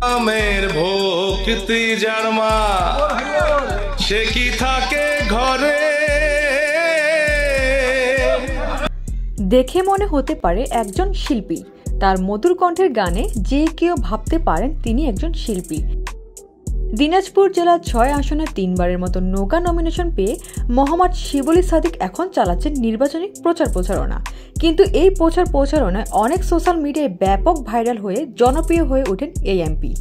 আমের ভক্তি যার মা সে কি থাকে ঘরে। দেখে মনে হতে পারে একজন শিল্পী, তার মধুর কণ্ঠের গানে যে কেউ ভাবতে পারেন তিনি একজন শিল্পী। দিনাজপুর জেলার ৬ আসনে ৩বারের মতো নৌকা নমিনেশন পেয়ে মোহাম্মদ শিবলী সাদিক এখন চালাচ্ছেন নির্বাচনী প্রচারণা। কিন্তু এই প্রচারণায় অনেক সোশ্যাল মিডিয়ায় ব্যাপক ভাইরাল হয়ে জনপ্রিয় হয়ে ওঠেন এই এমপি।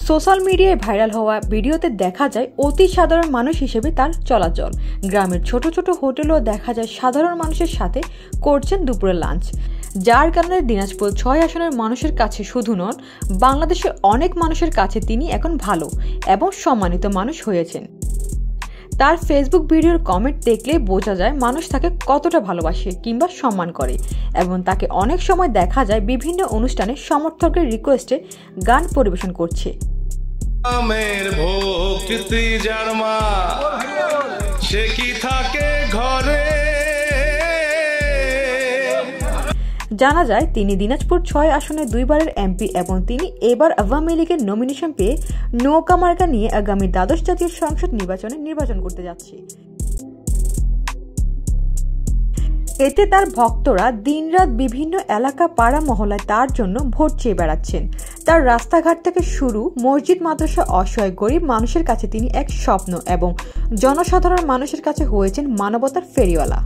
সোশ্যাল মিডিয়ায় ভাইরাল হওয়া ভিডিওতে দেখা যায় অতি সাধারণ মানুষ হিসেবে তার চলাচল। গ্রামের ছোট ছোট হোটেলেও দেখা যায় সাধারণ মানুষের সাথে করছেন দুপুরের লাঞ্চ, যার কারণে দিনাজপুর ৬ আসনের মানুষের কাছে শুধু নন, বাংলাদেশের অনেক মানুষের কাছে তিনি এখন ভালো এবং সম্মানিত মানুষ হয়েছেন। তার ফেসবুক ভিডিওর কমেন্ট দেখলে বোঝা যায় মানুষ তাকে কতটা ভালোবাসে কিংবা সম্মান করে, এবং তাকে অনেক সময় দেখা যায় বিভিন্ন অনুষ্ঠানে সমর্থকদের রিকোয়েস্টে গান পরিবেশন করছে। আমের ভক্তি যার মা সে কি থাকে ঘরে। জানা যায় তিনি দিনাজপুর ৬ আসনে ২বারের এমপি এবং তিনি এবার আওয়ামী লীগের নমিনেশন পেয়ে নৌকা মার্কা নিয়ে আগামী দ্বাদশ জাতীয় সংসদ নির্বাচন করতে যাচ্ছে। এতে তার ভক্তরা দিনরাত বিভিন্ন এলাকা পাড়া মহল্লায় তার জন্য ভোট চেয়ে বেড়াচ্ছেন। তার রাস্তাঘাট থেকে শুরু মসজিদ মাদ্রাসা অসহায় গরিব মানুষের কাছে তিনি এক স্বপ্ন এবং জনসাধারণ মানুষের কাছে হয়েছেন মানবতার ফেরিওয়ালা।